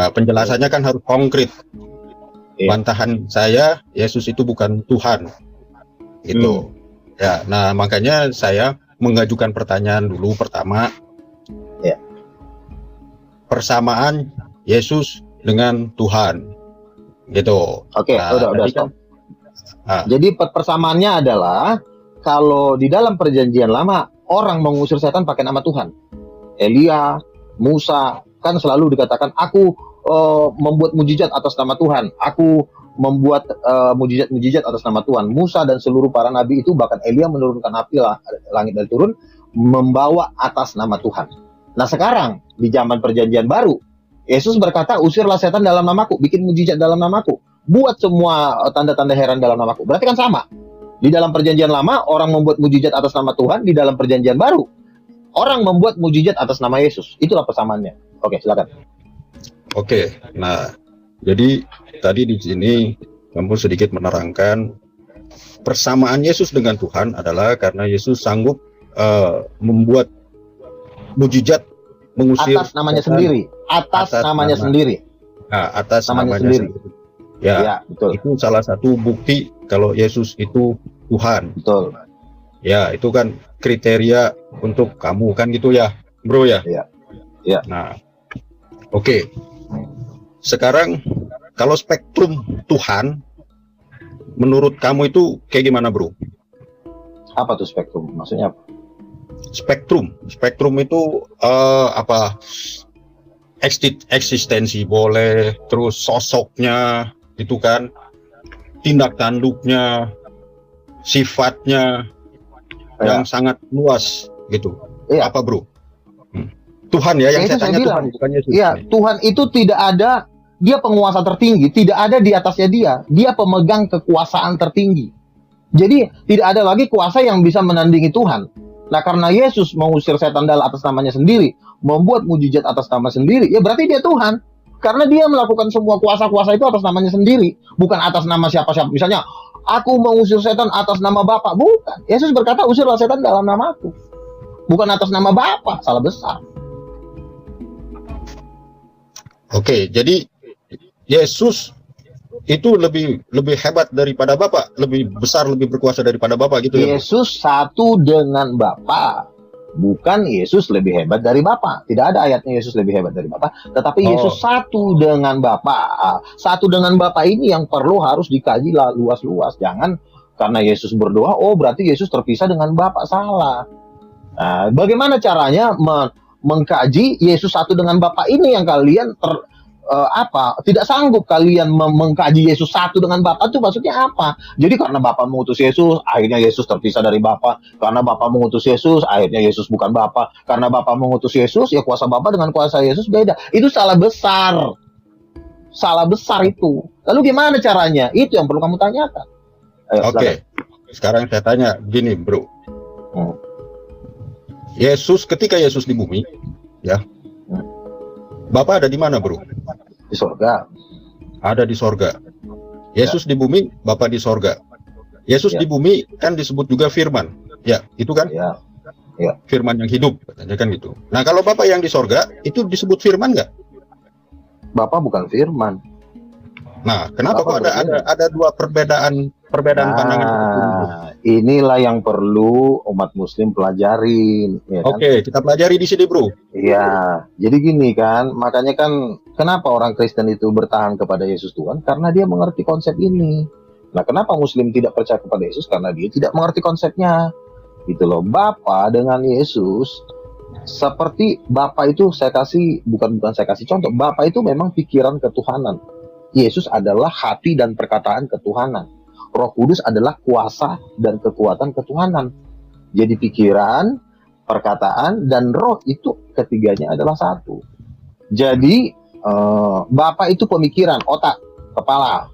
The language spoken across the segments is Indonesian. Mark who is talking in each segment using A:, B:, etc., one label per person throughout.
A: Ya, penjelasannya kan harus konkret.
B: Iya.
A: Bantahan saya, Yesus itu bukan Tuhan. Gitu. Ya, nah makanya saya mengajukan pertanyaan dulu pertama.
B: Ya.
A: Persamaan Yesus dengan Tuhan. Gitu.
B: Oke,
A: Nah,
B: udah
A: tadi
B: stop.
A: Ah.
B: Jadi persamaannya adalah kalau di dalam perjanjian lama orang mengusir setan pakai nama Tuhan. Elia, Musa, kan selalu dikatakan aku membuat mujizat atas nama Tuhan. Aku membuat mujizat-mujizat atas nama Tuhan. Musa dan seluruh para nabi itu, bahkan Elia menurunkan api langit dan turun, membawa atas nama Tuhan. Nah sekarang di zaman perjanjian baru, Yesus berkata, usirlah setan dalam namaku, bikin mujizat dalam namaku, buat semua tanda-tanda heran dalam namaku. Berarti kan sama. Di dalam perjanjian lama orang membuat mujizat atas nama Tuhan, di dalam perjanjian baru orang membuat mujizat atas nama Yesus. Itulah persamaannya. Oke, silakan.
A: Oke, nah jadi tadi di sini kamu sedikit menerangkan persamaan Yesus dengan Tuhan adalah karena Yesus sanggup membuat mujizat mengusir
B: atas namanya
A: setan.
B: sendiri. Atas namanya sendiri.
A: Nah, atas namanya sendiri.
B: Ya,
A: Ya,
B: betul.
A: Itu salah satu bukti kalau Yesus itu Tuhan.
B: Betul.
A: Ya, itu kan kriteria untuk kamu kan gitu ya, bro ya.
B: Iya. Iya.
A: Nah, oke. Sekarang kalau spektrum Tuhan, menurut kamu itu kayak gimana, bro?
B: Apa tuh spektrum? Maksudnya apa?
A: Spektrum itu apa? Eksistensi boleh, terus sosoknya itu kan, tindak tanduknya, sifatnya yang sangat luas gitu.
B: Iya.
A: Apa, bro? Tuhan ya, yang
B: Ya,
A: saya tanya
B: bilang.
A: Tuhan, bukan Yesus.
B: Iya, Tuhan itu tidak ada, dia penguasa tertinggi, tidak ada di atasnya dia pemegang kekuasaan tertinggi. Jadi tidak ada lagi kuasa yang bisa menandingi Tuhan. Nah karena Yesus mengusir setan dalam atas namanya sendiri, membuat mujizat atas nama sendiri, ya berarti dia Tuhan. Karena dia melakukan semua kuasa-kuasa itu atas namanya sendiri, bukan atas nama siapa-siapa. Misalnya, aku mengusir setan atas nama Bapa, bukan. Yesus berkata, usirlah setan dalam namaku, bukan atas nama Bapa. Salah besar.
A: Oke, jadi Yesus itu lebih hebat daripada Bapa, lebih besar, lebih berkuasa daripada Bapa gitu ya.
B: Yesus satu dengan Bapa. Bukan Yesus lebih hebat dari Bapa. Tidak ada ayatnya Yesus lebih hebat dari Bapa, tetapi Yesus satu dengan Bapa. Satu dengan Bapa ini yang perlu harus dikaji luas-luas. Jangan karena Yesus berdoa, oh berarti Yesus terpisah dengan Bapa. Salah. Nah, bagaimana caranya mengkaji Yesus satu dengan Bapa ini yang kalian tidak sanggup kalian mengkaji Yesus satu dengan Bapa itu maksudnya apa? Jadi karena Bapa mengutus Yesus, akhirnya Yesus terpisah dari Bapa. Karena Bapa mengutus Yesus, akhirnya Yesus bukan Bapa. Karena Bapa mengutus Yesus, ya kuasa Bapa dengan kuasa Yesus beda. Itu salah besar. Salah besar itu. Lalu gimana caranya? Itu yang perlu kamu tanyakan.
A: Oke. Sekarang saya tanya gini, bro. Yesus, ketika Yesus di bumi, ya, Bapa ada di mana, bro?
B: Di sorga.
A: Ada di sorga. Yesus di bumi, Bapa di sorga. Yesus di bumi kan disebut juga firman. Ya, itu kan?
B: Ya.
A: Firman yang hidup, katanya kan gitu. Nah, kalau Bapa yang di sorga, itu disebut firman nggak?
B: Bapa bukan firman.
A: Nah, kenapa kok ada dua perbedaan pandangan?
B: Inilah yang perlu umat Muslim pelajarin. Ya kan?
A: Oke, kita pelajari di sini, bro.
B: Iya, jadi gini kan, makanya kan kenapa orang Kristen itu bertahan kepada Yesus Tuhan? Karena dia mengerti konsep ini. Nah, kenapa Muslim tidak percaya kepada Yesus? Karena dia tidak mengerti konsepnya. Gitu loh, Bapa dengan Yesus, seperti Bapa itu saya kasih, bukan saya kasih contoh, Bapa itu memang pikiran ketuhanan. Yesus adalah hati dan perkataan ketuhanan. Roh Kudus adalah kuasa dan kekuatan ketuhanan. Jadi pikiran, perkataan, dan roh itu ketiganya adalah satu. Jadi Bapa itu pemikiran, otak, kepala.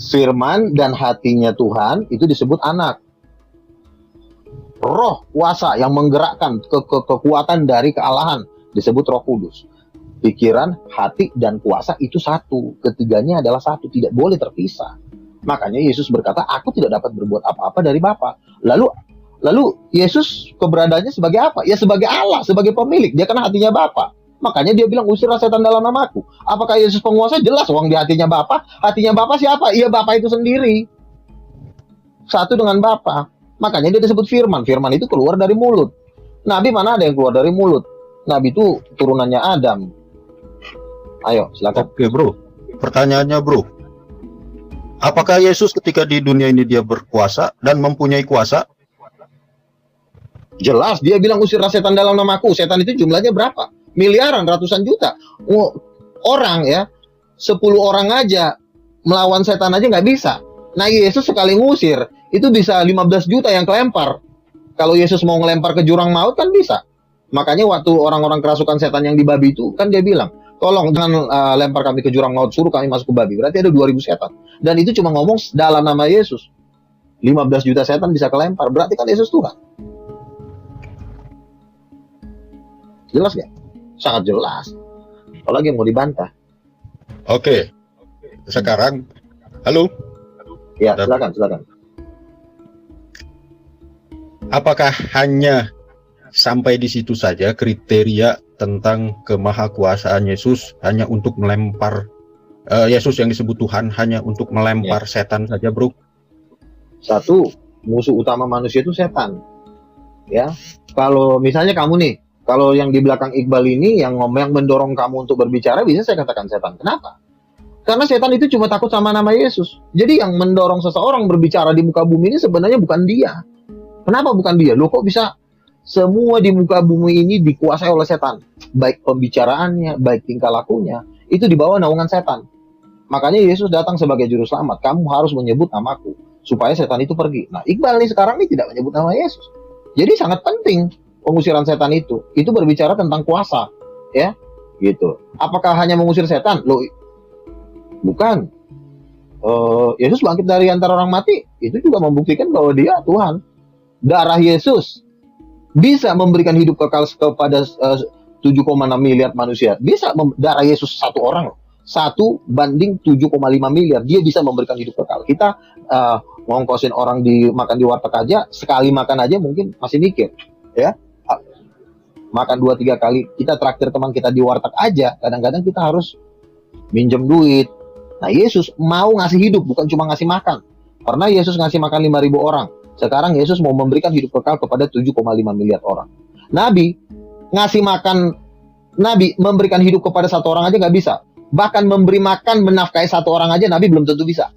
B: Firman dan hatinya Tuhan itu disebut anak. Roh, kuasa yang menggerakkan kekuatan dari kealahan disebut Roh Kudus. Pikiran, hati, dan kuasa itu satu. Ketiganya adalah satu, tidak boleh terpisah. Makanya Yesus berkata, aku tidak dapat berbuat apa-apa dari Bapa. Lalu Yesus keberadaannya sebagai apa? Ya sebagai Allah, sebagai pemilik. Dia kan hatinya Bapa. Makanya dia bilang usirlah setan dalam namaku. Apakah Yesus penguasa? Jelas, uang di hatinya Bapa. Hatinya Bapa siapa? Iya, Bapa itu sendiri. Satu dengan Bapa. Makanya dia disebut firman. Firman itu keluar dari mulut. Nabi mana ada yang keluar dari mulut? Nabi itu turunannya Adam. Ayo, silakan.
A: Oke, bro. Pertanyaannya, bro. Apakah Yesus ketika di dunia ini dia berkuasa dan mempunyai kuasa?
B: Jelas, dia bilang usirlah setan dalam namaku. Setan itu jumlahnya berapa? Miliaran, ratusan juta. Orang ya, 10 orang aja melawan setan aja nggak bisa. Nah, Yesus sekali ngusir, itu bisa 15 juta yang kelempar. Kalau Yesus mau ngelempar ke jurang maut kan bisa. Makanya waktu orang-orang kerasukan setan yang di babi itu, kan dia bilang, tolong jangan lempar kami ke jurang maut, suruh kami masuk ke babi. Berarti ada 2000 setan. Dan itu cuma ngomong dalam nama Yesus. 15 juta setan bisa kelempar, berarti kan Yesus Tuhan. Jelas gak? Sangat jelas. Apalagi yang mau dibantah.
A: Oke. Sekarang, halo?
B: Ya, silakan.
A: Apakah hanya sampai di situ saja kriteria tentang kemahakuasaan Yesus hanya untuk melempar Yesus yang disebut Tuhan hanya untuk melempar setan saja, bro?
B: Satu, musuh utama manusia itu setan. Ya, kalau misalnya kamu nih, kalau yang di belakang Iqbal ini yang mendorong kamu untuk berbicara, bisa saya katakan setan. Kenapa? Karena setan itu cuma takut sama nama Yesus. Jadi yang mendorong seseorang berbicara di muka bumi ini sebenarnya bukan dia. Kenapa bukan dia? Loh, kok bisa semua di muka bumi ini dikuasai oleh setan? Baik pembicaraannya, baik tingkah lakunya, itu di bawah naungan setan. Makanya Yesus datang sebagai juru selamat. Kamu harus menyebut namaku, supaya setan itu pergi. Nah, Iqbal nih sekarang nih tidak menyebut nama Yesus. Jadi sangat penting pengusiran setan itu. Itu berbicara tentang kuasa. Ya, gitu. Apakah hanya mengusir setan? Loh, bukan. Yesus bangkit dari antara orang mati, itu juga membuktikan bahwa dia Tuhan. Darah Yesus bisa memberikan hidup kekal kepada 7,6 miliar manusia. Bisa darah Yesus satu orang, 1 banding 7,5 miliar. Dia bisa memberikan hidup kekal. Kita ngongkosin orang makan di warteg aja, sekali makan aja mungkin masih mikir. Ya, makan 2-3 kali. Kita traktir teman kita di warteg aja, kadang-kadang kita harus minjem duit. Nah, Yesus mau ngasih hidup, bukan cuma ngasih makan. Pernah Yesus ngasih makan 5.000 orang. Sekarang Yesus mau memberikan hidup kekal kepada 7,5 miliar orang. Nabi ngasih makan, Nabi memberikan hidup kepada 1 orang aja nggak bisa. Bahkan memberi makan, menafkahi 1 orang aja Nabi belum tentu bisa.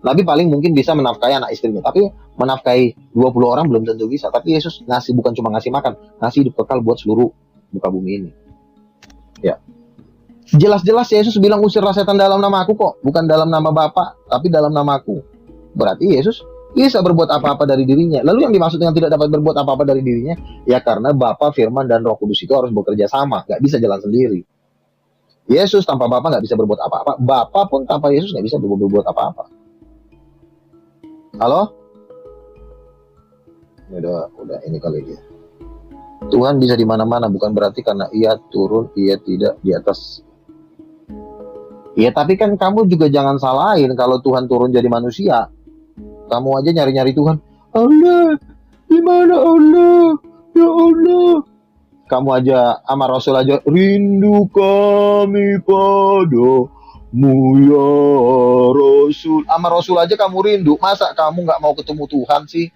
B: Nabi paling mungkin bisa menafkahi anak istrinya, tapi menafkahi 20 orang belum tentu bisa. Tapi Yesus ngasih, bukan cuma ngasih makan, ngasih hidup kekal buat seluruh muka bumi ini. Ya. Jelas-jelas Yesus bilang usirlah setan dalam nama aku kok, bukan dalam nama Bapa, tapi dalam nama aku. Berarti Yesus bisa berbuat apa-apa dari dirinya. Lalu yang dimaksud dengan tidak dapat berbuat apa-apa dari dirinya, ya karena Bapa, Firman, dan Roh Kudus itu harus bekerja sama, nggak bisa jalan sendiri. Yesus tanpa Bapa nggak bisa berbuat apa-apa. Bapa pun tanpa Yesus nggak bisa berbuat apa-apa. Halo? Udah ini kali dia. Tuhan bisa di mana-mana, bukan berarti karena ia turun, ia tidak di atas. Ya, tapi kan kamu juga jangan salahin kalau Tuhan turun jadi manusia. Kamu aja nyari-nyari Tuhan. Allah, di mana Allah? Ya Allah. Kamu aja sama Rasul aja, rindu kami padamu ya Rasul. Sama Rasul aja kamu rindu. Masa kamu nggak mau ketemu Tuhan sih?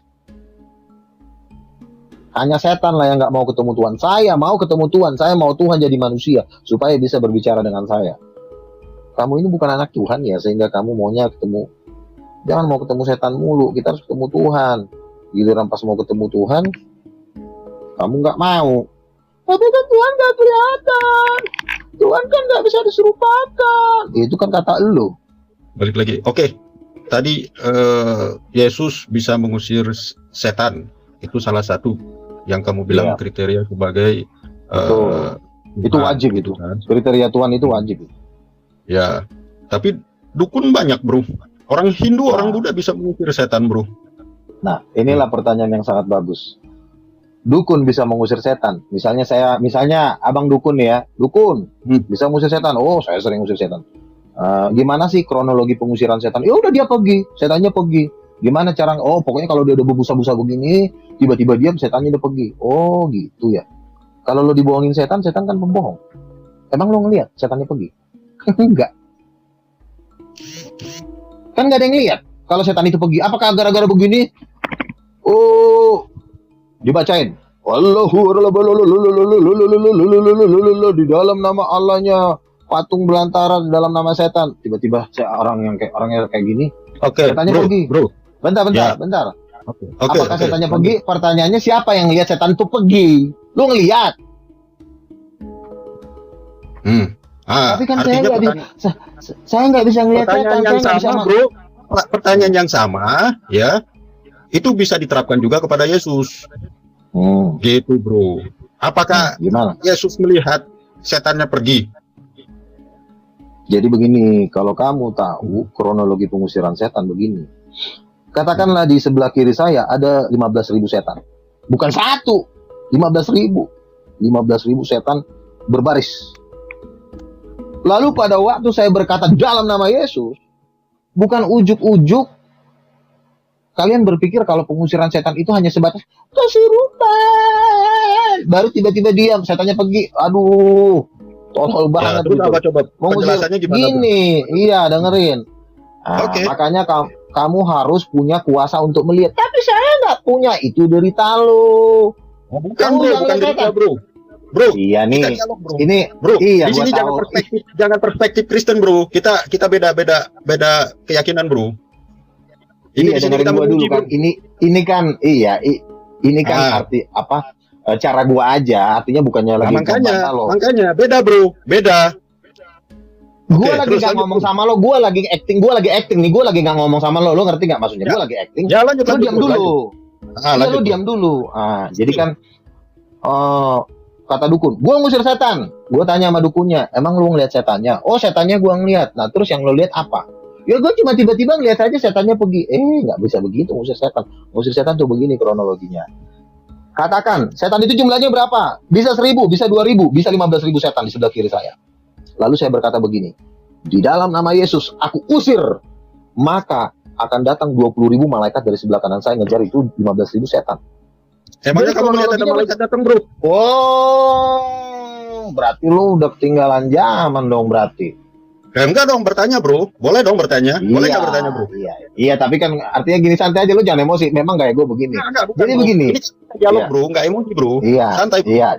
B: Hanya setan lah yang nggak mau ketemu Tuhan. Saya mau ketemu Tuhan. Saya mau Tuhan jadi manusia supaya bisa berbicara dengan saya. Kamu ini bukan anak Tuhan ya, sehingga kamu maunya ketemu. Jangan mau ketemu setan mulu, kita harus ketemu Tuhan. Giliran pas mau ketemu Tuhan, kamu nggak mau. Tapi kan Tuhan nggak kelihatan. Tuhan kan nggak bisa diserupakan. Itu kan kata elu.
A: Balik lagi. Oke. Tadi Yesus bisa mengusir setan. Itu salah satu yang kamu bilang kriteria sebagai
B: itu wajib itu. Kriteria Tuhan itu wajib.
A: Ya. Tapi dukun banyak, bro. Orang Hindu, orang Buddha bisa mengusir setan, bro.
B: Nah, inilah pertanyaan yang sangat bagus. Dukun bisa mengusir setan. Misalnya abang dukun ya, dukun bisa mengusir setan. Oh, saya sering mengusir setan. Gimana sih kronologi pengusiran setan? Ya udah dia pergi, setannya pergi. Gimana cara? Oh, pokoknya kalau dia udah berbusa-busa begini, tiba-tiba diam, setannya udah pergi. Oh, gitu ya. Kalau lo dibohongin setan, setan kan pembohong. Emang lo ngelihat setannya pergi? Enggak. Kan nggak ada yang lihat kalau setan itu pergi. Apakah gara-gara begini? Oh, dibacain. Allahu di dalam nama Allahnya patung belantara di dalam nama setan. Tiba-tiba orang yang kayak gini,
A: Oke,
B: setannya
A: bro,
B: pergi.
A: bro.
B: Bentar.
A: Ya. Oke,
B: Apakah
A: oke.
B: setannya pergi? Pertanyaannya siapa yang lihat setan itu pergi? Lu ngelihat. Tapi kan saya
A: Artinya
B: nggak bisa ngelihat
A: pertanyaan
B: setan.
A: yang
B: Saya nggak bisa.
A: sama, bro. Pertanyaan yang sama, ya. Itu bisa diterapkan juga kepada Yesus. Gitu, bro. Apakah
B: Gimana?
A: Yesus melihat setannya pergi?
B: Jadi begini, kalau kamu tahu kronologi pengusiran setan begini. Katakanlah di sebelah kiri saya ada 15.000 setan. Bukan satu, 15.000. 15.000 setan berbaris. Lalu pada waktu saya berkata dalam nama Yesus, bukan ujuk-ujuk kalian berpikir kalau pengusiran setan itu hanya sebatas kesurupan. Baru tiba-tiba diam, setannya pergi. Aduh, tolol banget
A: Terus
B: gitu.
A: apa coba
B: Mengusir
A: penjelasannya gimana, bro?
B: gini, iya dengerin. Nah,
A: Oke.
B: makanya kamu harus punya kuasa untuk melihat. Tapi saya nggak punya, itu derita lo.
A: Bukan,
B: Kamu
A: bro,
B: yang
A: bukan
B: lihat
A: derita,
B: setan.
A: bro. Bro,
B: Iya
A: kita
B: nih,
A: dialog, bro.
B: ini
A: Bro,
B: iya,
A: di sini
B: gua
A: jangan
B: tahu.
A: perspektif Kristen, bro. Kita beda keyakinan, bro. Ini
B: Iya,
A: di sini
B: dengerin
A: kita
B: gua dulu
A: menguji,
B: kan.
A: bro.
B: Ini kan iya, ini kan arti apa? Cara gua aja, artinya bukannya lagi membantah lo.
A: makanya beda, bro. Beda.
B: Gua
A: Oke,
B: lagi
A: terus
B: nggak
A: lanjut,
B: ngomong
A: bro.
B: sama lo, gua lagi acting nih, gua lagi nggak ngomong sama lo ngerti nggak maksudnya?
A: Ya.
B: Gua lagi acting.
A: Ya, lanjut,
B: Lo diam
A: bro,
B: dulu.
A: lanjut.
B: Iya,
A: Lanjut,
B: lo
A: bro.
B: diam dulu. Jadi kan kata dukun, gua ngusir setan. Gua tanya sama dukunnya, emang lu ngeliat setannya? Oh, setannya gua ngeliat. Nah, terus yang lo lihat apa? Ya gua cuma tiba-tiba ngeliat aja setannya pergi. Nggak bisa begitu ngusir setan. Ngusir setan tuh begini kronologinya. Katakan, setan itu jumlahnya berapa? Bisa 1.000, bisa 2.000, bisa 15.000 setan di sebelah kiri saya. Lalu saya berkata begini, di dalam nama Yesus, aku usir. Maka akan datang 20.000 malaikat dari sebelah kanan saya ngejar itu 15.000 setan.
A: Emangnya
B: Jadi
A: kamu melihat ada
B: kronologinya
A: malaikat datang, bro?
B: Oh, berarti lu udah ketinggalan zaman dong berarti.
A: Enggak dong, bertanya, bro. Boleh dong bertanya. Boleh nggak bertanya, bro?
B: Iya, tapi kan artinya gini, santai aja, lu jangan emosi. Memang gaya gue begini.
A: Enggak, bukan,
B: Jadi
A: bro.
B: begini.
A: Ini kita dialog,
B: Iya.
A: bro. Nggak emosi, bro.
B: Iya,
A: Santai, bro.
B: iya.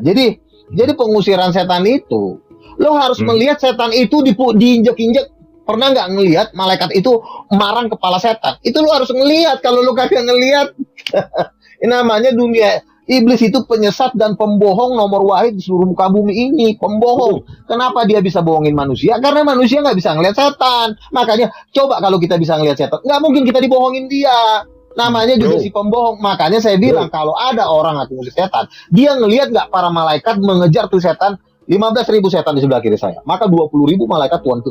B: Jadi pengusiran setan itu, lo harus melihat setan itu diinjek-injek. Pernah nggak ngelihat malaikat itu marang kepala setan? Itu lo harus ngelihat. Kalau lo kagak ngelihat, ini namanya dunia. Iblis itu penyesat dan pembohong nomor wahid di seluruh muka bumi ini. Pembohong. Kenapa dia bisa bohongin manusia? Karena manusia nggak bisa ngelihat setan. Makanya coba kalau kita bisa ngelihat setan, nggak mungkin kita dibohongin dia. Namanya juga si pembohong. Makanya saya bilang kalau ada orang ngaku ngelihat setan, dia ngelihat nggak para malaikat mengejar tuh setan. 15.000 setan di sebelah kiri saya. Maka 20.000 malaikat Tuhan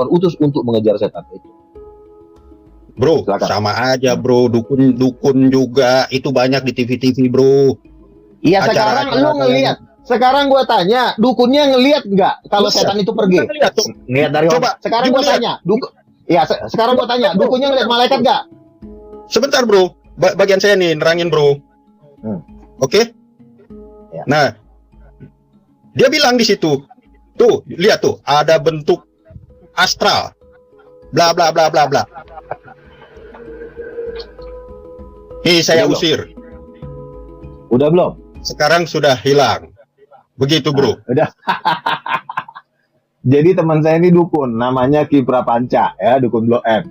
B: utus untuk mengejar setan itu.
A: Bro,
B: Silakan.
A: sama aja, bro. Dukun juga itu banyak di TV-TV, bro.
B: Iya,
A: Acara-acara
B: sekarang lu ngelihat. Sekarang gua tanya, dukunnya ngelihat nggak kalau setan itu pergi?
A: Lihat tuh.
B: Ngelihat dari
A: Coba,
B: orang. Sekarang gua
A: lihat.
B: tanya, Iya, sekarang gua tanya, dukunnya ngelihat malaikat nggak?
A: Sebentar, bro. Bagian saya nih nerangin, bro. Oke?
B: Ya.
A: Nah, dia bilang di situ, tuh, lihat tuh, ada bentuk astral. Bla bla bla bla bla. Nih saya
B: Udah
A: usir.
B: Udah belum?
A: Sekarang sudah hilang. Begitu, bro.
B: Udah. Jadi teman saya ini dukun, namanya Ki Prapanca, ya, dukun Blok M.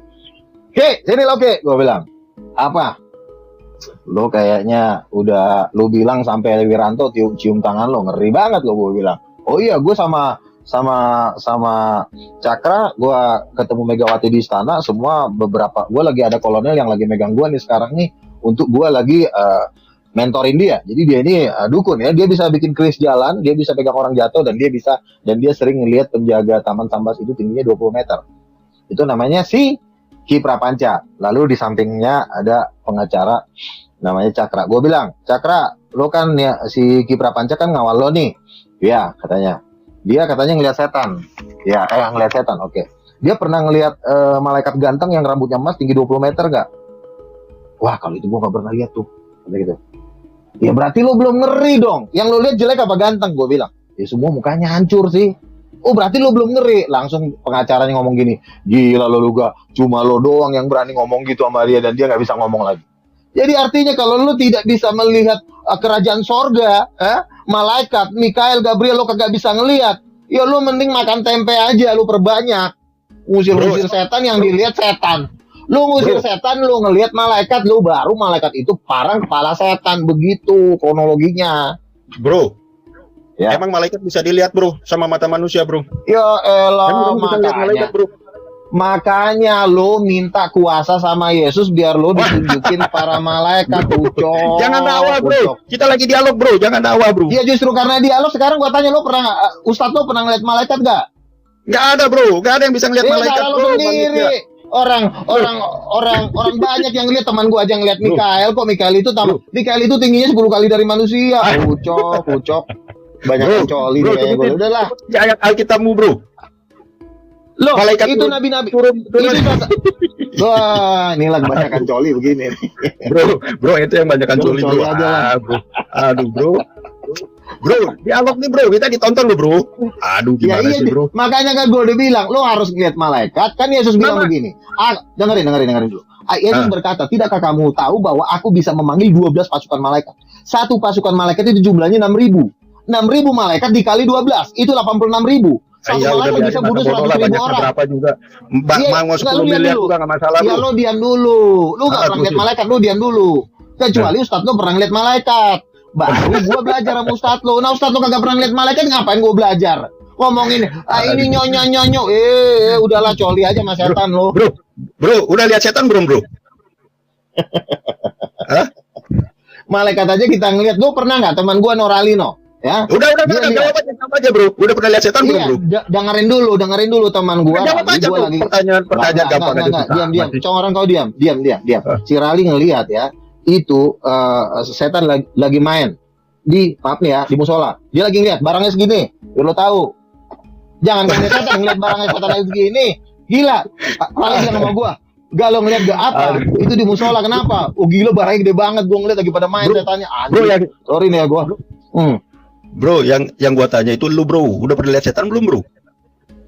B: Ki, sini lo Ki, gue bilang. Apa? Lo kayaknya udah, lo bilang sampai Wiranto cium tangan lo, ngeri banget lo, gue bilang. Oh iya, gue sama Cakra, gue ketemu Megawati di istana, semua beberapa, gue lagi ada kolonel yang lagi megang gue nih sekarang nih, untuk gue lagi mentorin dia. Jadi dia ini dukun ya, dia bisa bikin keris jalan, dia bisa pegang orang jatuh, dan dia sering ngelihat penjaga Taman Sambas itu tingginya 20 meter. Itu namanya si Ki Prapanca. Lalu di sampingnya ada pengacara namanya Cakra. Gue bilang, Cakra, lo kan ya, si Ki Prapanca kan ngawal lo nih. Ya, katanya. Dia katanya ngelihat setan. Ya, ngelihat setan, oke. Dia pernah ngelihat malaikat ganteng yang rambutnya emas tinggi 20 meter gak? Wah, kalau itu gue gak pernah lihat tuh. Kata gitu. Ya berarti lo belum ngeri dong. Yang lo lihat jelek apa ganteng? Gue bilang, ya semua mukanya hancur sih. Oh berarti lo belum ngeri. Langsung pengacaranya ngomong gini, gila lo juga, cuma lo doang yang berani ngomong gitu sama dia dan dia nggak bisa ngomong lagi. Jadi artinya kalau lo tidak bisa melihat kerajaan sorga, malaikat, Mikael, Gabriel lo kagak bisa ngelihat, ya lo mending makan tempe aja, lo perbanyak. Ngusir-ngusir setan, yang dilihat setan. Lu ngusir setan, lu ngelihat malaikat, lu baru malaikat itu parang kepala setan. Begitu kronologinya.
A: Bro,
B: ya.
A: Emang malaikat bisa dilihat bro sama mata manusia bro?
B: Ya elah,
A: makanya bro.
B: Makanya lu minta kuasa sama Yesus biar lu ditunjukin para malaikat. Ucok.
A: Jangan dakwah bro, kita lagi dialog bro, jangan dakwah bro.
B: Iya justru karena dialog sekarang gua tanya lu pernah, Ustadz lu pernah ngeliat malaikat gak?
A: Gak ada bro, gak ada yang bisa ngeliat malaikat bro.
B: Sendiri. Orang banyak yang lihat, teman gua aja ngeliat Mikael kok. Mikael itu tingginya 10 kali dari manusia. Pucok. Banyak coli nih kayaknya. Udahlah.
A: Ayat Alkitabmu bro.
B: Loh,
A: malaikat
B: itu nabi-nabi turun. Wah, inilah kebanyakan coli begini.
A: Bro, itu yang banyakan coli bro. Aduh bro. Bro, dialog nih bro, kita ditonton lo bro. Aduh gimana sih bro.
B: Makanya kan gue udah bilang, lo harus ngeliat malaikat. Kan Yesus bilang begini. Dengerin dulu. Yesus berkata, tidakkah kamu tahu bahwa aku bisa memanggil 12 pasukan malaikat? Satu pasukan malaikat itu jumlahnya 6.000. 6.000 malaikat dikali 12, itu 86.000. Satu malaikat bisa bunuh 100.000 orang. Berapa juga? Mau 10 miliar juga gak masalah bro. Ya lo diam dulu. Lo gak pernah ngeliat malaikat, lo diam dulu. Kecuali Ustadz lo pernah ngeliat malaikat. Baru gue belajar sama Ustadz lo. Nah Ustadz lo kagak pernah ngeliat malaikat, ngapain gue belajar? Ngomongin, ini nyonyo. Udahlah coli aja sama setan lo. Bro, udah lihat setan belum bro? Malaikat aja kita ngeliat. Lo pernah nggak teman gue Noralino? Ya. Udah jawab aja bro. Udah pernah lihat setan belum bro? Dengerin dulu teman gue. Jawab aja bro. Pertanyaan gampang aja. Diam. Orang kau diam. Si Rali ngelihat ya. Itu setan lagi main di di musola. Dia lagi ngeliat barangnya segini. Biar lo tahu. Jangan ngeliat setan, ngeliat barangnya setan lagi segini. Gila. Rali bilang sama gua, "Gak lo ngeliat gak apa? Itu di musola kenapa? Oh gila barangnya gede banget, gua ngeliat lagi pada main setannya." Bro, sorry nih ya gua. Bro, yang gua tanya itu lu bro, udah pernah lihat setan belum bro?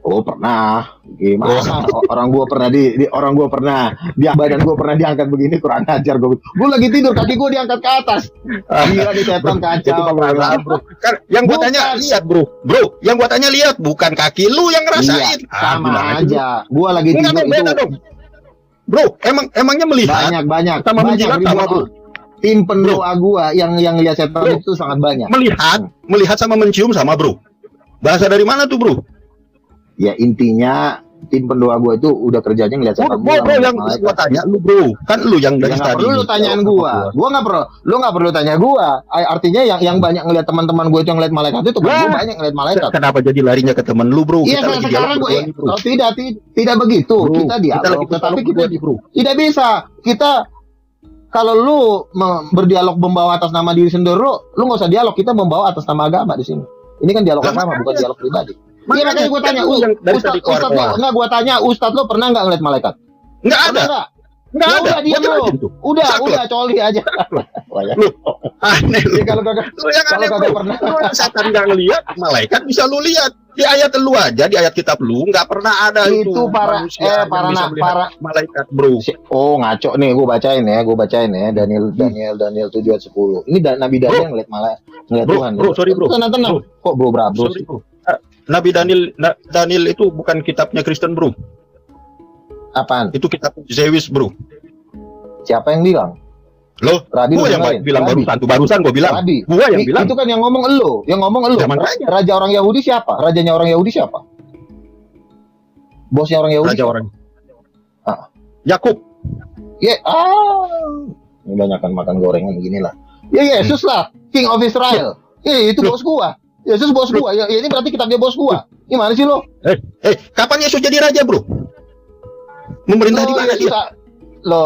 B: Oh pernah. Gimana? Orang gua pernah badan gua pernah diangkat begini, kurang ajar gua. Gua lagi tidur, kaki gua diangkat ke atas. Gila di setan kacau. Bro. Kan yang gua tanya lihat bro. Bro, yang gua tanya lihat, bukan kaki lu yang ngerasain. Iya, sama aja. Gua lagi tidur itu. Bro, emangnya melihat? Banyak. Sama bro. Tim pendoa gua yang lihat setan bro, itu sangat banyak. Melihat sama mencium sama bro. Bahasa dari mana tuh bro? Ya intinya tim pendoa gue itu udah kerjanya ngeliat setan. Bro, yang gua tanya lu bro, kan lu yang dari tadi. Lu tanyaan gua nggak perlu, lu nggak perlu tanya gua. Artinya yang banyak ngeliat teman-teman gue yang ngeliat malaikat itu, gua banyak ngeliat malaikat. Kenapa jadi larinya ke teman lu bro? Iya sekarang gue tidak begitu. Bro, kita dialog, tetapi kita tidak bisa. Kita kalau lu berdialog membawa atas nama diri sendiri, lu nggak usah dialog. Kita membawa atas nama agama di sini. Ini kan dialog agama, bukan dialog pribadi. Iya makanya gue tanya, Ustadz lo pernah nggak ngeliat malaikat? Nggak ada. Udah diam lo. Udah coli aja. Aneh lu. Kalau kagak pernah. Setan nggak ngeliat, malaikat bisa lu lihat. Di ayat lu aja, di ayat kitab lu nggak pernah ada itu para malaikat bro. Oh ngaco nih, gue bacain ya Daniel 7 ayat 10. Ini Nabi Daniel ngeliat Tuhan. Bro, sorry bro. Tenang. Kok bro? Sorry bro. Nabi Daniel itu bukan kitabnya Kristen bro. Apaan? Itu kitab Zeus bro. Siapa yang bilang? Loh, gua yang bilang barusan gua bilang. Gua yang bilang. Itu kan yang ngomong elo. Raja orang Yahudi siapa? Rajanya orang Yahudi siapa? Bosnya orang Yahudi. Raja orang. Yakub. Ini banyakan makan gorengan beginilah. Ya Yesus lah, King of Israel. Itu bos gua. Yesus bos gua. Ya ini berarti kitabnya bos gua. Gimana sih lo? Kapan Yesus jadi raja, bro? Memerintah di mana dia?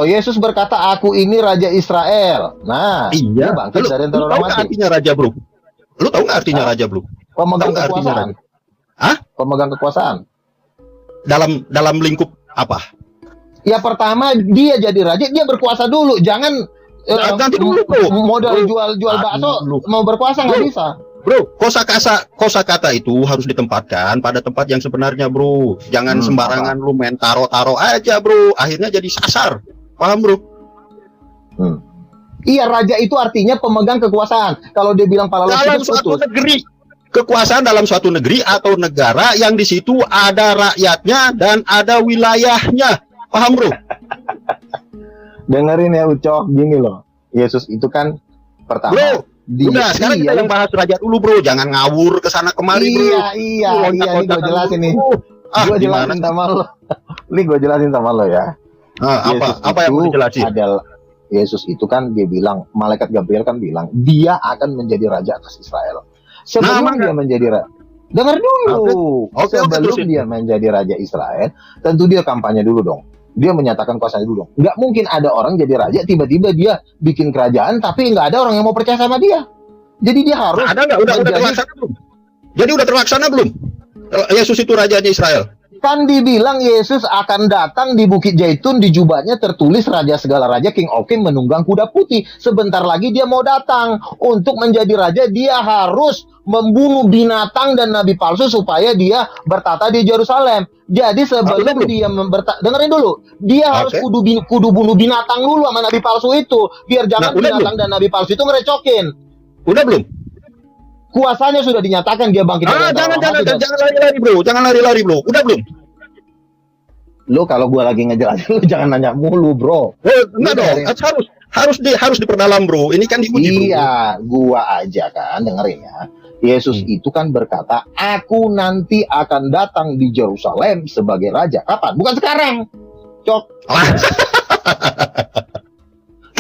B: Yesus berkata, "Aku ini raja Israel." Nah, iya. Bangkit dari antara orang mati. Artinya raja, bro? Lu tahu nggak artinya raja, bro? Pemegang kekuasaan. Pemegang kekuasaan. Dalam lingkup apa? Ya pertama dia jadi raja, dia berkuasa dulu. Jangan
A: Nanti dulu, bro.
B: Modal
A: Bro.
B: jual bakso
A: Dulu.
B: mau berkuasa nggak bisa.
A: Bro, kosakata itu harus ditempatkan pada tempat yang sebenarnya, bro. Jangan sembarangan lu main taro-taro aja, bro. Akhirnya jadi sasar. Paham, bro?
B: Iya, raja itu artinya pemegang kekuasaan. Kalau dia bilang pala lu
A: Dalam
B: putus,
A: suatu negeri, kekuasaan dalam suatu negeri atau negara yang di situ ada rakyatnya dan ada wilayahnya. Paham, bro?
B: dengerin ya Ucok, gini loh. Yesus itu kan pertama.
A: Bro, udah sekarang kita yang bahas raja dulu, bro. Jangan ngawur ke sana kemari, bro.
B: Iya, ini gue jelasin nih. Gue jelasin sama lo. Ini gue jelasin sama lo ya.
A: Apa yang mau dijelasin?
B: Yesus itu kan dia bilang, malaikat Gabriel kan bilang, dia akan menjadi raja atas Israel. Sebelum dia menjadi raja, dengar dulu. Sebelum dia menjadi raja Israel, tentu dia kampanye dulu dong. Dia menyatakan kuasanya dulu dong. Nggak mungkin ada orang jadi raja, tiba-tiba dia bikin kerajaan, tapi nggak ada orang yang mau percaya sama dia. Jadi dia harus.
A: Ada nggak? Udah terlaksana belum? Jadi udah terlaksana belum? Yesus itu rajanya Israel.
B: Kan dibilang Yesus akan datang di Bukit Zaitun, di jubahnya tertulis Raja segala raja, King of King menunggang kuda putih. Sebentar lagi dia mau datang. Untuk menjadi raja dia harus membunuh binatang dan nabi palsu supaya dia bertata di Yerusalem. Jadi sebelum dia dengerin dulu, dia harus kudu bunuh binatang dulu sama nabi palsu itu, biar jangan binatang dan nabi palsu itu ngerecokin.
A: Udah belum?
B: Kuasanya sudah dinyatakan, dia bangkit dari antara orang mati.
A: Jangan lari-lari, bro. Jangan lari-lari, bro. Udah belum?
B: Lu kalau gua lagi ngejelasin, lu jangan nanya mulu, bro.
A: Enggak dong. Harus diperdalam, bro. Ini kan diuji, bro.
B: Iya, gua aja kan dengerin ya. Yesus itu kan berkata, aku nanti akan datang di Yerusalem sebagai raja. Kapan? Bukan sekarang. Cok.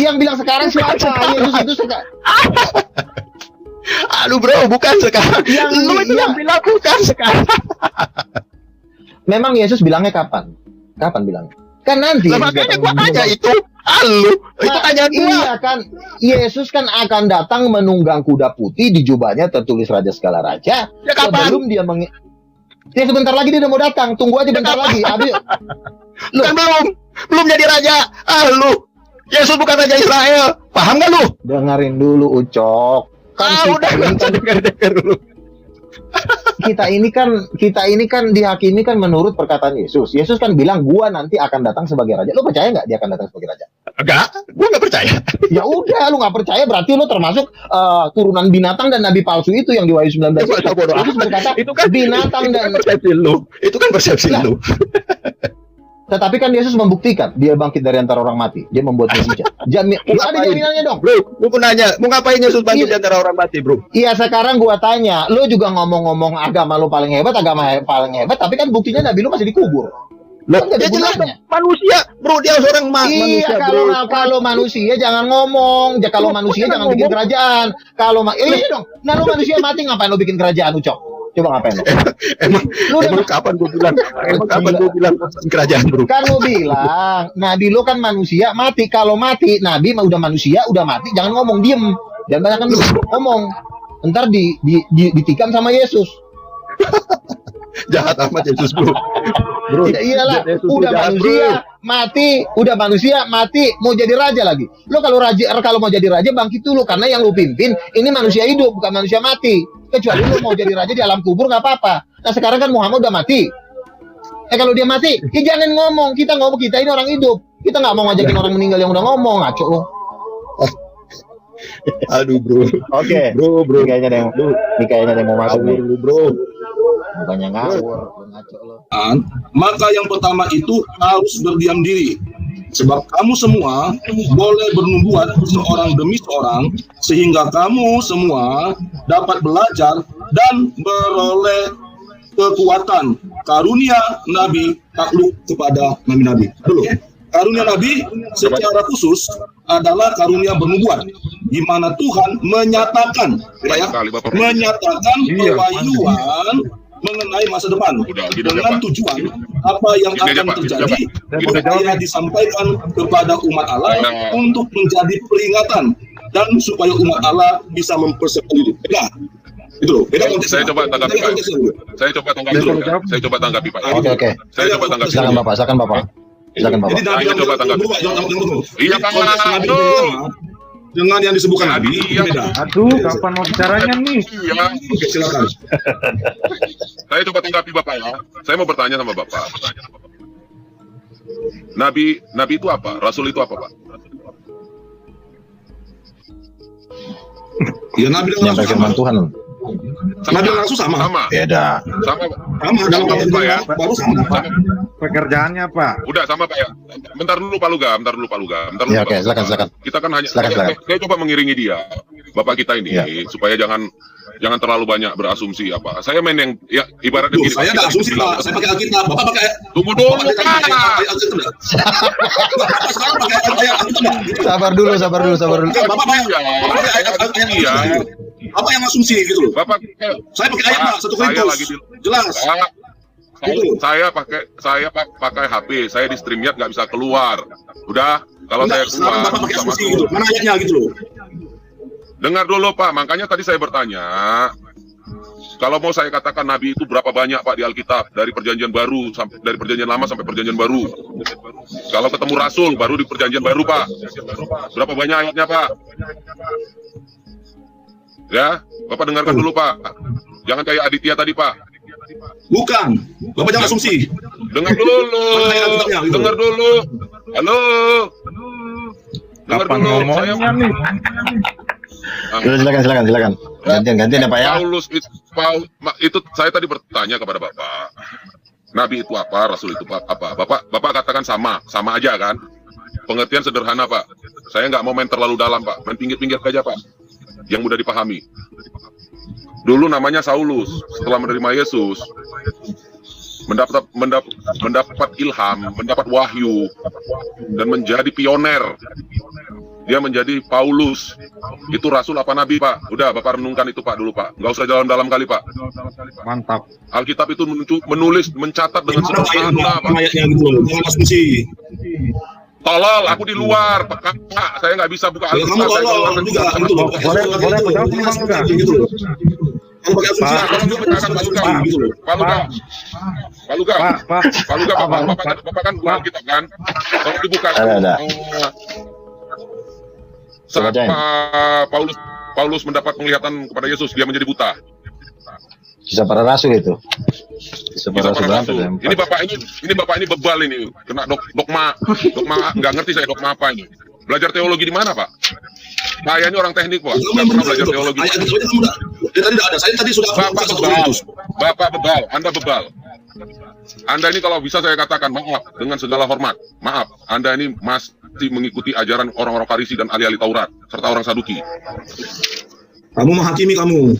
B: Yang bilang sekarang siapa? Yesus itu sekarang.
A: Aduh, bro, bukan sekarang. Lu itu yang bilang bukan sekarang.
B: Memang Yesus bilangnya kapan? Kapan bilangnya? Kan nanti.
A: Makanya gua tanya itu. Itu tanya gua.
B: Iya kan. Yesus kan akan datang menunggang kuda putih, di jubahnya tertulis Raja segala raja.
A: Ya, kapan?
B: Sebelum dia ya sebentar lagi dia udah mau datang. Tunggu aja bentar lagi.
A: Lu kan belum jadi raja. Yesus bukan raja Israel. Paham gak lu?
B: Dengerin dulu, Ucok.
A: Dengar dulu.
B: Kita ini kan dihakimi kan menurut perkataan Yesus. Yesus kan bilang, gua nanti akan datang sebagai raja. Lu percaya nggak dia akan datang sebagai raja?
A: Enggak, gua nggak percaya.
B: Ya udah, lu nggak percaya berarti lu termasuk turunan binatang dan nabi palsu itu yang di Wahyu 19. Yesus berkata,
A: itu kan
B: binatang dan
A: persepsi lu. Itu kan persepsi lu.
B: Tetapi kan Yesus membuktikan dia bangkit dari antara orang mati. Dia membuat mujizat. Ada jaminannya dong.
A: Bro, gua nanya, mau ngapain Yesus bangkit dari antara orang mati, bro?
B: Iya, sekarang gua tanya, lu juga ngomong-ngomong agama lu paling hebat, paling hebat, tapi kan buktinya nabi lu masih dikubur.
A: Loh, dia jelas manusia, bro, dia seorang manusia.
B: Iya, kalau manusia jangan ngomong. Kalau manusia jangan bikin kerajaan. Iya dong. Nah, lu manusia mati ngapain lu bikin kerajaan, Ucok? Coba ngapain lo?
A: Emang kapan gue bilang? Kerajaan, bro?
B: Kan lu bilang, nabi lu kan manusia mati. Kalau mati, nabi udah manusia, udah mati. Jangan ngomong, diem. Jangan banyak kan ngomong. Ntar ditikam sama Yesus.
A: Jahat amat Yesus, bro. Bro,
B: ya iyalah, udah manusia mati, mau jadi raja lagi. Lo kalau mau jadi raja bangkit dulu, karena yang lu pimpin ini manusia hidup, bukan manusia mati. Kecuali lu mau jadi raja di alam kubur nggak apa-apa. Nah sekarang kan Muhammad udah mati. Kalau dia mati, jangan ngomong. Kita ini orang hidup. Kita nggak mau ngajakin orang meninggal yang udah ngomong, ngaco lo.
A: Aduh, bro.
B: Oke.
A: Bro.
B: Kayaknya ada yang mau masuk nih,
A: bro.
B: Bukannya ngawur, ngaco lo.
C: Maka yang pertama itu harus berdiam diri. Sebab kamu semua boleh bernubuat seorang demi seorang, sehingga kamu semua dapat belajar dan beroleh kekuatan karunia Nabi takluk kepada nabi-nabi. Karunia Nabi secara khusus adalah karunia bernubuat, di mana Tuhan menyatakan pewahyuan mengenai masa depan dengan tujuan apa yang akan terjadi supaya disampaikan kepada umat Allah untuk menjadi peringatan dan supaya umat Allah bisa mempersiapkan diri. Itu loh, beda konteks.
D: Saya coba tanggapi Pak. Saya coba tanggapi Pak.
B: Oke.
D: Saya coba tanggapi.
B: Silakan Bapak.
C: Jadi
D: Saya coba tanggapi. Iya, Kang.
C: dengan yang disebutkan Nabi itu
D: Iya.
C: beda.
E: Aduh, kapan mau bicaranya nih?
D: Iya.
C: Oke, silakan.
D: Saya coba tanggapi Bapak ya. Saya mau bertanya sama Bapak. Nabi itu apa? Rasul itu apa, Pak?
C: Ya Nabi dengan
B: Nyampe
C: Rasul
B: firman
C: sama.
B: Tuhan.
C: Nabi dengan Rasul sama.
D: Sama.
B: Beda.
D: Sama.
C: Sama dalam
D: Sama, Pak, ya.
C: baru sama.
E: Pekerjaannya apa?
D: Udah sama Pak ya. Bentar dulu Pak Luga.
B: Ya, oke, silakan.
D: Kita kan hanya
B: Silakan.
D: saya coba mengiringi dia. Bapak kita ini
B: Ya.
D: supaya jangan terlalu banyak berasumsi apa. Saya main yang ya ibaratnya
C: Duh,
D: gini.
C: saya ada asumsi Pak, saya pakai Alkitab. Bapak pakai
D: Tunggu dulu
C: Bapak tadi
D: Pak.
C: pakai Alkitab enggak? Bapak sekarang pakai ayat Alkitab enggak?
B: Sabar dulu.
C: Enggak, Bapak pakai ayat
D: Iya.
C: Bapak yang asumsi gitu loh.
D: Bapak
C: Saya pakai ayat Pak, 1
D: saya
C: Korintus.
D: lagi di
C: Jelas.
D: Pak, saya pakai HP, saya di StreamYard nggak bisa keluar. Udah, kalau
C: Enggak,
D: saya
C: sekarang
D: keluar
C: Bapak pakai
D: bisa
C: asumsi
D: masuk.
C: gitu. Mana ayatnya gitu loh.
D: Dengar dulu Pak, makanya tadi saya bertanya, kalau mau saya katakan Nabi itu berapa banyak Pak di Alkitab dari Perjanjian Baru sampai dari Perjanjian Lama sampai Perjanjian Baru. Kalau ketemu Rasul baru di Perjanjian Baru Pak. Berapa banyak ayatnya Pak? Ya, Bapak dengarkan dulu Pak. Jangan kayak Aditya tadi Pak.
C: Bukan. Bapak jangan asumsi.
D: Dengar dulu.
C: Mana ayat Alkitabnya, gitu.
D: Dengar dulu. Halo. Dengar
E: Kapan
D: dulu.
E: ngomongnya nih?
B: Silakan. Gantian ya Pak ya.
D: Paulus itu saya tadi bertanya kepada Bapak. Nabi itu apa? Rasul itu apa? Bapak katakan sama aja kan? Pengertian sederhana Pak. Saya nggak mau main terlalu dalam Pak. Main pinggir-pinggir aja Pak. Yang mudah dipahami. Dulu namanya Saulus. Setelah menerima Yesus, mendapat ilham, mendapat wahyu, dan menjadi pioner. Dia menjadi Paulus. Itu rasul apa nabi Pak? Udah Bapak renungkan itu Pak dulu Pak. Nggak usah dalam-dalam kali Pak.
E: Mantap.
D: Alkitab itu mencatat dengan
C: Mana
D: sederhana Pak.
C: ayatnya gitu loh. Jangan asumsi.
D: Tolol, aku di luar Pak. Saya nggak bisa buka
C: Ya, kamu
D: Saya
C: tolol
D: keluar
C: juga
D: nanti.
C: gitu loh.
E: Boleh aku jawab nih, Bang Luga?
C: Gitu loh. Kalau pakai asumsi
E: Pak.
C: akan juga pakai asumsi gitu loh.
D: Pak Luga, Bapak kan buka Alkitab kan? Kalau dibuka
B: Ada.
D: saat
B: Coba,
D: Paulus mendapat penglihatan kepada Yesus, dia menjadi buta.
B: Kisah para rasul itu. Kisah
D: Bisa
B: para rasul
D: para
B: berapa?
D: rasul. Ini bapak ini bebal ini, kena dogma nggak ngerti saya dogma apa ini. Belajar teologi di mana Pak? Kayaknya orang teknik Pak,
C: Kamu
D: nggak
C: yang
D: pernah
C: benar
D: belajar
C: itu.
D: teologi.
C: Ayat itu aja kamu udah. Ya tadi tidak ada. Saya tadi sudah
D: Bapak
C: satu
D: bebal,
C: Korintus.
D: Bapak bebal, Anda bebal. Anda ini kalau bisa saya katakan maaf dengan segala hormat, maaf, Anda ini masih mengikuti ajaran orang-orang Farisi dan ahli-ahli Taurat serta orang Saduki.
C: Kamu menghakimi kamu.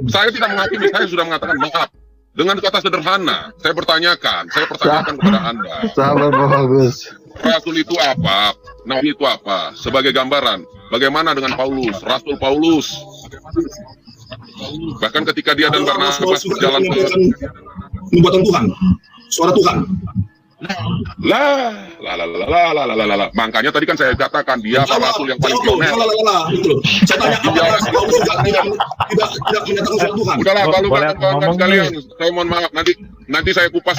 D: Saya tidak menghakimi, saya sudah mengatakan maaf. Dengan kata sederhana, saya pertanyakan kepada Anda,
B: Sabar bagus.
D: Rasul itu apa? Nabi itu apa? Sebagai gambaran, bagaimana dengan Paulus? Rasul Paulus. Bahkan ketika dia dan Barnabas berjalan ke
C: Nubuatan Tuhan. Suara Tuhan.
D: lah. Makanya tadi kan saya katakan dia apa Rasul yang paling pioner.
C: Gitu loh. Saya tanya apakah Paulus juga tidak menyatakan suara Tuhan.
D: Udahlah, kalau
E: Boleh aku
D: kawan-kawan
E: ngomong
D: sekalian, saya mohon maaf nanti saya kupas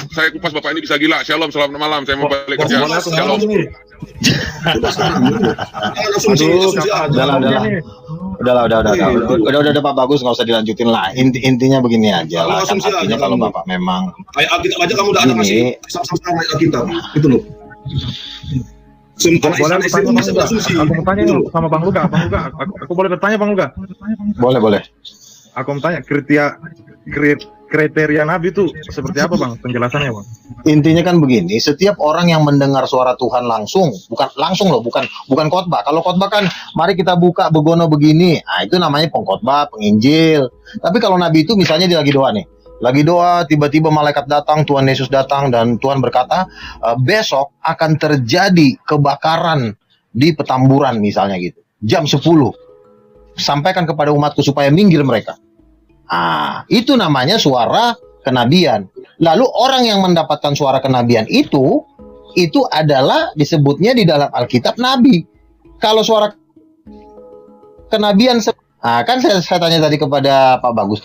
D: Bapak ini bisa gila. Shalom, selamat malam. Saya mau balik kerja.
E: Boleh aku
D: Shalom.
E: ngomong nih?
C: Asumsi aja.
B: Udah Pak bagus, nggak usah dilanjutin lah. Intinya begini aja lah. Kan
C: Asumsi aja,
B: artinya kalau
C: kamu.
B: Bapak memang
C: Ayat Alkitab aja kamu udah ada
B: Gini.
C: ngasih sama-sama ayat Alkitab. Gitu loh.
E: Boleh aku tanya Bang Luga?
C: Asumsi.
E: Aku mau tanya
C: Gitu
E: nih
C: loh.
E: sama Bang Luga. Aku boleh bertanya Bang Luga?
B: boleh.
E: Aku mau tanya kriteria Nabi itu seperti apa Bang? Penjelasannya Bang?
B: Intinya kan begini, setiap orang yang mendengar suara Tuhan langsung, bukan khotbah. Kalau khotbah kan mari kita buka begono begini. Nah, itu namanya pengkhotbah, penginjil. Tapi kalau Nabi itu misalnya dia lagi doa nih. Lagi doa, tiba-tiba malaikat datang, Tuhan Yesus datang, dan Tuhan berkata, besok akan terjadi kebakaran di petamburan misalnya gitu. Jam 10. Sampaikan kepada umatku supaya minggir mereka. Ah, itu namanya suara kenabian. Lalu orang yang mendapatkan suara kenabian itu adalah disebutnya di dalam Alkitab nabi. Kalau suara kenabian kan saya tanya tadi kepada Pak Bagus,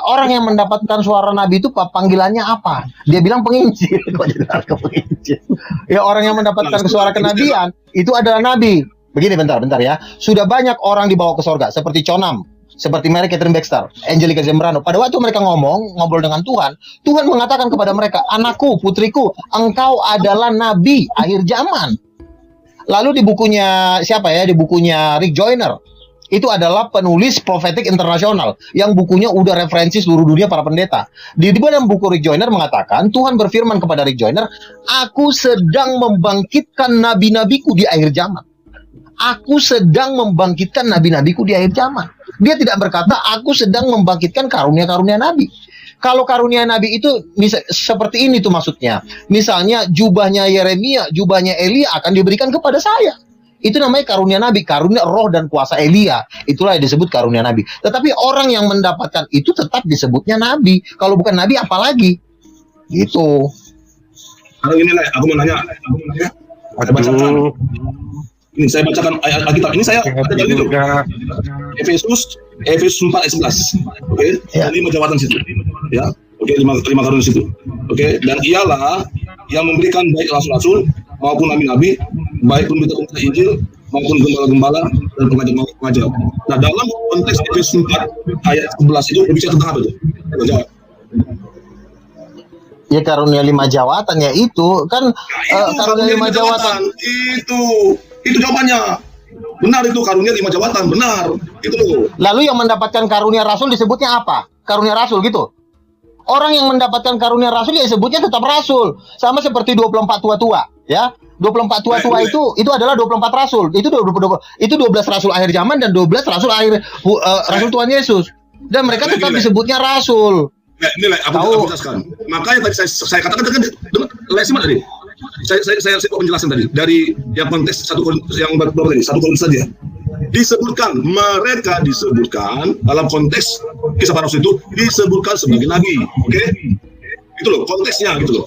B: orang yang mendapatkan suara nabi itu panggilannya apa? Dia bilang penginjil. Kok jadi penginjil? Ya orang yang mendapatkan suara kenabian itu adalah nabi. Begini bentar ya. Sudah banyak orang dibawa ke sorga seperti Conam, seperti Mary Catherine Baxter, Angelica Zembrano. Pada waktu mereka ngobrol dengan Tuhan, Tuhan mengatakan kepada mereka, anakku, putriku, engkau adalah nabi akhir zaman. Lalu di bukunya siapa ya? Di bukunya Rick Joyner. Itu adalah penulis profetik internasional yang bukunya udah referensi seluruh dunia para pendeta. Di dalam buku Rick Joyner mengatakan, Tuhan berfirman kepada Rick Joyner, aku sedang membangkitkan nabi-nabiku di akhir zaman. Aku sedang membangkitkan nabi-nabiku di akhir zaman. Dia tidak berkata, aku sedang membangkitkan karunia-karunia nabi. Kalau karunia nabi itu seperti ini tuh maksudnya. Misalnya jubahnya Yeremia, jubahnya Elia akan diberikan kepada saya. Itu namanya karunia nabi, karunia roh dan kuasa Elia. Itulah yang disebut karunia nabi. Tetapi orang yang mendapatkan itu tetap disebutnya nabi. Kalau bukan nabi apalagi? Gitu.
C: Kalau ini lah, aku mau nanya. Saya bacakan. Ini saya bacakan ayat Alkitab. Ini saya ada dalil itu. Efesus 4 ayat 11. Oke, ada 5 jawatan situ. Ya. Oke, 5 karunia situ. Oke, dan ialah yang memberikan baik rasul-rasul maupun nabi-nabi, baik pemberita Injil maupun gembala-gembala dan pengajar-pengajar. Nah, dalam konteks Efesus 4 ayat 11 itu berbicara tentang apa itu? Jawab.
B: Ya karunia 5 jawatan ya itu kan karunia 5 jawatan.
C: Itu jawabannya. Benar itu karunia 5 jawatan, benar. Itu loh.
B: Lalu yang mendapatkan karunia rasul disebutnya apa? Karunia rasul gitu. Orang yang mendapatkan karunia rasul ya disebutnya tetap rasul. Sama seperti 24 tua-tua, ya. 24 tua-tua itu adalah 24 rasul. Itu 12 rasul akhir zaman dan 12 rasul akhir rasul Tuhan Yesus. Dan mereka tetap disebutnya rasul.
C: Nilai aku jelaskan. Makanya tadi saya katakan simak tadi. Saya penjelasan tadi dari yang konteks 1 Korintus yang berapa tadi? 1 Korintus saja. Mereka disebutkan dalam konteks kisah para rasul itu disebutkan sebagai nabi. Oke? Itu loh konteksnya gitu loh.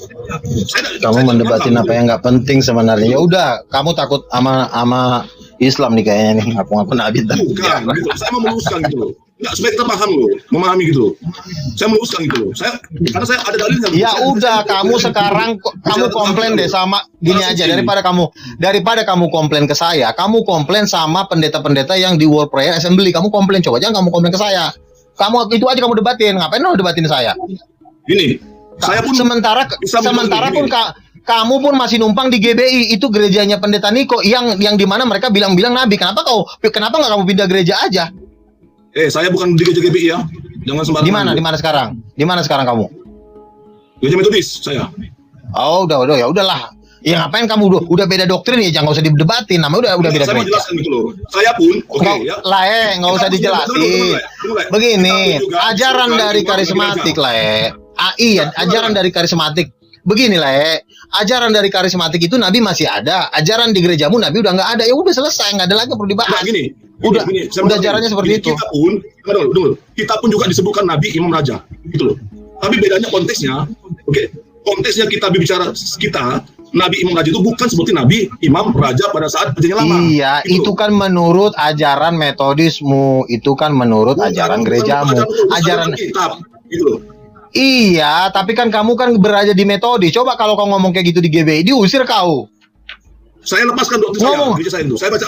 B: Kamu mendebatin apa yang nggak penting sebenarnya. Ya udah, kamu takut sama Islam nih kayaknya nih. Ngaku-ngaku nabi.
C: Bukan, gitu. Saya mau meluruskan gitu loh. Enggak, supaya kita paham loh, memahami gitu loh. Saya meluruskan gitu loh. Karena saya ada dalilnya.
B: Ya udah, kamu sekarang kamu komplain deh sama gini aja daripada kamu komplain ke saya, kamu komplain sama pendeta-pendeta yang di World Prayer Assembly. Kamu komplain, coba jangan kamu komplain ke saya. Kamu itu aja kamu debatin. Ngapain lo debatin saya?
C: Gini, saya pun
B: sementara pun kamu pun masih numpang di GBI, itu gerejanya pendeta Niko yang dimana mereka bilang-bilang nabi. Kenapa nggak kamu pindah gereja aja?
C: Saya bukan di gereja GBI ya. Jangan sembarangan.
B: Di mana sekarang? Di mana sekarang kamu?
C: Gereja Metodis saya.
B: Oh, ya udahlah. Ya ngapain kamu udah beda doktrin ya, jangan usah didebatin. Namanya udah beda
C: gereja. Saya mau jelaskan gitu loh. Saya pun ya.
B: Nggak usah dijelasin. Begini, ajaran dari karismatik ajaran dari karismatik. Begini ajaran dari karismatik itu nabi masih ada. Ajaran di gerejamu nabi udah nggak ada. Ya udah selesai, nggak ada lagi perlu dibahas. Udah ajarannya seperti itu.
C: Kita pun juga disebutkan nabi, imam, raja, gitu loh. Tapi bedanya konteksnya, konteksnya kita bicara nabi, imam, raja itu bukan seperti nabi, imam, raja pada saat perjanjian lama.
B: Iya, itu kan menurut ajaran metodismu, itu kan menurut ajaran gerejamu, ajaran
C: kitab, gitu loh.
B: Iya, tapi kan kamu kan berada di metodis. Coba kalau kau ngomong kayak gitu di GBI, diusir kau.
C: Saya lepaskan doktrin saya itu. Saya baca.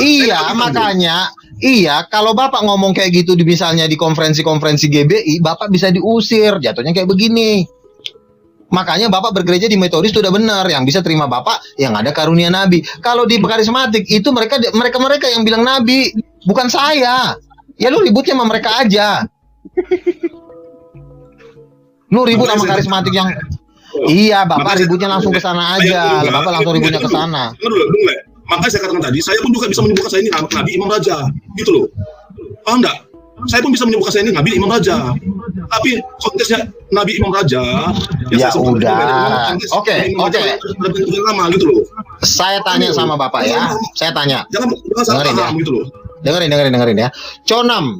B: Iya, kalau Bapak ngomong kayak gitu misalnya di konferensi-konferensi GBI, Bapak bisa diusir. Jatuhnya kayak begini. Makanya Bapak bergereja di metodis itu udah benar. Yang bisa terima Bapak yang ada karunia nabi. Kalau di karismatik itu mereka yang bilang nabi, bukan saya. Ya lu ributnya sama mereka aja. Lu ribut sama karismatik yang iya, Bapak ributnya langsung ke sana aja. Bapak langsung ributnya ke sana.
C: Makanya saya katakan tadi, saya pun juga bisa menyebutkan saya ini nabi, imam, raja, gitu loh. Paham enggak? Saya pun bisa menyebutkan saya ini nabi, imam, raja. Tapi konteksnya nabi, imam, raja.
B: Ya udah. Oke.
C: Lama gitu loh.
B: Saya tanya sama Bapak ya. Saya tanya.
C: Jangan salah paham gitu loh.
B: Dengerin ya. Conam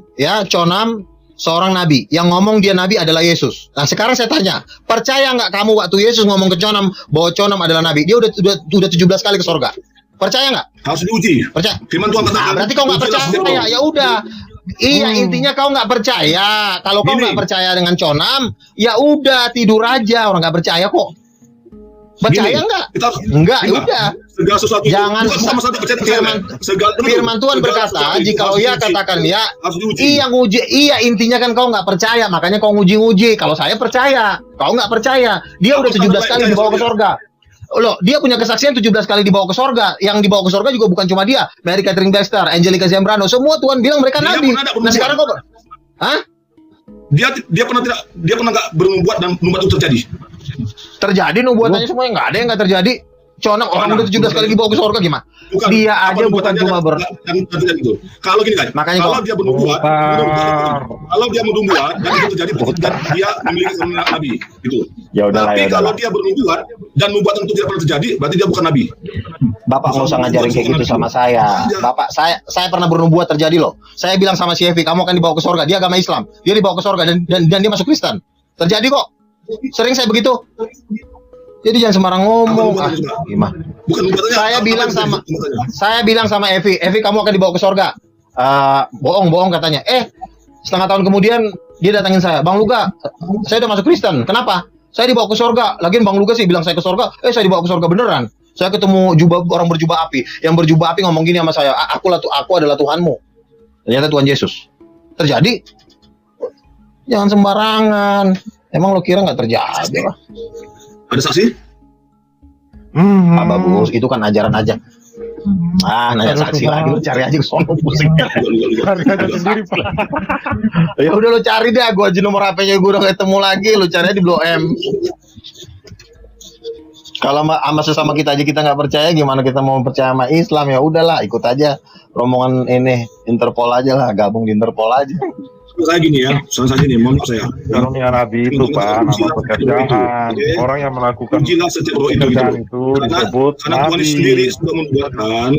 B: seorang nabi yang ngomong dia nabi adalah Yesus. Nah sekarang saya tanya, percaya nggak kamu waktu Yesus ngomong ke Conam bahwa Conam adalah nabi? Dia udah 17 kali ke surga. Percaya nggak?
C: Harus diuji.
B: Percaya?
C: Firman Tuhan katakan.
B: Nah, berarti kau nggak percaya. Ya udah. Iya, intinya kau nggak percaya. Kalau kau nggak percaya dengan Conam, ya udah tidur aja. Orang nggak percaya kok. Percaya nggak? Enggak, ya udah.
C: segala sesuatu
B: Jangan
C: bukan masalah percaya
B: firman Tuhan berkata, jikalau ia katakan ya, iya nguji, iya intinya kan kau nggak percaya, makanya kau nguji-nguji. Kalau saya percaya, kau nggak percaya. Dia udah 17 kali dibawa ke surga. Loh, dia punya kesaksian 17 kali dibawa ke surga. Yang dibawa ke surga juga bukan cuma dia, Mary Catherine Baxter, Angelica Zambrano, semua Tuhan bilang mereka nabi. Nah sekarang kau, hah?
C: Dia pernah nggak bernubuat dan nubuat itu terjadi?
B: Terjadi nubuatannya semuanya, nggak ada yang nggak terjadi. Contoh orang udah 17 kali dibawa ke surga gimana?
C: Bukan,
B: Dia aja bukan cuma
C: dan terjadi itu. Kalau gini kan,
B: Makanya
C: kalau
B: kok-
C: dia bernubuat, kalau dia bernubuat dan itu terjadi, dan dia memiliki karunia nabi, gitu.
B: Ya udahlah,
C: Tapi
B: ya
C: kalau
B: udahlah.
C: dia bernubuat dan nubuatan itu tidak pernah terjadi, berarti dia bukan nabi.
B: Bapak nggak usah ngajarin kayak gitu sama saya. Bapak, saya pernah bernubuat terjadi loh. Saya bilang sama si Evi, kamu akan dibawa ke surga. Dia agama Islam. Dia dibawa ke surga dan dia masuk Kristen. Terjadi kok. Sering saya begitu. Jadi jangan sembarang ngomong. Ah, gimana?
C: Bukan nubuatannya.
B: Saya bilang sama Evi, kamu akan dibawa ke surga. Bohong katanya. Setengah tahun kemudian dia datangin saya, Bang Luga, saya udah masuk Kristen. Kenapa? Saya dibawa ke surga. Lagian Bang Luga sih bilang saya ke surga. Saya dibawa ke surga beneran. Saya ketemu orang berjubah api. Yang berjubah api ngomong gini sama saya, aku adalah Tuhanmu. Ternyata Tuhan Yesus. Terjadi? Jangan sembarangan. Emang lo kira nggak terjadi lah?
C: Ada saksi?
B: Pak Bagus, itu kan ajaran aja. Nanya saksi lagi, lu cari aja ke sono pusing.
E: Cari aja sendiri, Pak.
B: Ya udah lu cari deh, gua aja nomor HP-nya gua udah ketemu lagi, lu cari aja di Blok M. Kalau sama sesama kita aja kita nggak percaya, gimana kita mau percaya sama Islam? Ya udahlah, ikut aja rombongan ini Interpol aja lah, gabung di Interpol aja.
C: Saya gini ya, saya gini, mohon maaf saya.
E: Karunia Nabi itu, Pak, nama pekerjaan. Orang yang melakukan
C: Ujilah setiap roh itu,
E: pekerjaan itu disebut
C: karena Tuhan
E: Nabi.
C: sendiri sudah membuatkan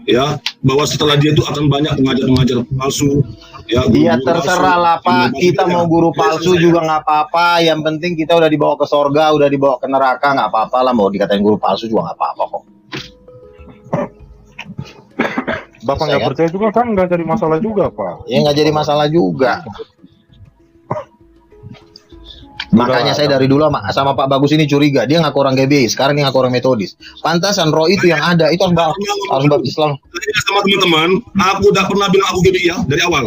C: ya bahwa setelah dia itu akan banyak pengajar palsu. Ya,
B: Iya
C: guru-guru
B: terserah
C: palsu,
B: lah Pak,
C: ilmu palsu
B: kita
C: ya.
B: mau guru
C: Jadi,
B: palsu
C: saya-
B: juga nggak apa-apa. Yang penting kita udah dibawa ke sorga, udah dibawa ke neraka, nggak apa-apa lah. Mau dikatain guru palsu juga nggak apa-apa kok.
E: Bapak
B: Saya
E: nggak
B: kan?
E: percaya juga kan nggak jadi masalah juga, Pak.
B: Ya nggak jadi masalah juga. Makanya saya dari dulu sama Pak Bagus ini curiga. Dia ngaku orang GBI, sekarang dia ngaku orang metodis. Pantasan roh itu yang ada, itu harus baptis Islam.
C: Tanya sama teman-teman, aku udah pernah bilang aku GBI ya dari awal.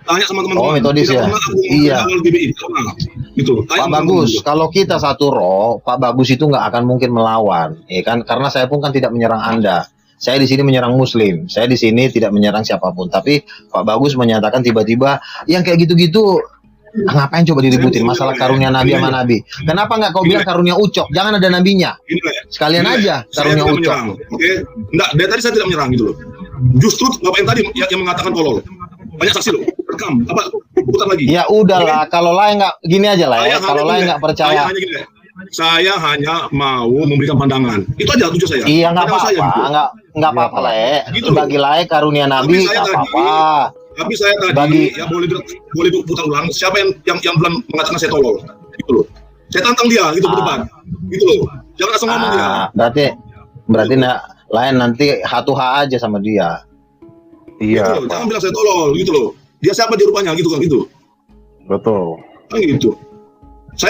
C: Tanya sama teman-teman.
B: Oh, metodis
C: Tidak
B: ya?
C: pernah aku
B: Iya.
C: awal GBI, tidak pernah. Gitu. Tanya
B: Pak
C: sama
B: Bagus,
C: teman-teman.
B: kalau kita satu roh, Pak Bagus itu nggak akan mungkin melawan, ya kan? Karena saya pun kan tidak menyerang Anda. Saya di sini menyerang Muslim. Saya di sini tidak menyerang siapapun. Tapi Pak Bagus menyatakan tiba-tiba yang kayak gitu-gitu. Ngapain coba diributin masalah karunia Nabi sama Nabi? Kenapa nggak kau bilang karunia Ucok? Jangan ada nabinya.
C: Gini lah ya.
B: Sekalian
C: Gini lah ya.
B: aja
C: Saya
B: karunia
C: tidak
B: Ucok.
C: menyerang, oke? Enggak, dari tadi saya tidak menyerang gitu loh. Justru Bapak yang tadi yang mengatakan tolol. Banyak saksi loh. Rekam. Apa? Putar lagi.
B: Ya udahlah, kalau lain nggak gini aja lah ya.
C: Saya
B: Kalau
C: hanya
B: lain
C: gini,
B: nggak percaya,
C: Saya hanya gini, Le. Saya hanya mau memberikan pandangan. Itu aja tujuan saya.
B: iya nggak
C: Pandangan saya
B: apa-apa,
C: gitu.
B: nggak apa-apa lah.
C: Gitu.
B: Bagi lain karunia Nabi
C: Tapi saya
B: nggak
C: tadi-
B: apa-apa.
C: Tapi saya tadi
B: Bagi-
C: ya boleh putar ulang. Siapa yang bulan mengatakan saya tolol? Gitu loh. Saya tantang dia gitu berdebat. Gitu loh. Jangan langsung ngomong dia.
B: Berarti lain nanti H2H aja sama dia.
E: Iya,
C: Gitu loh. Jangan bilang saya tolol gitu loh. Dia siapa dia rupanya gitu kan gitu.
E: betul.
C: Kan gitu.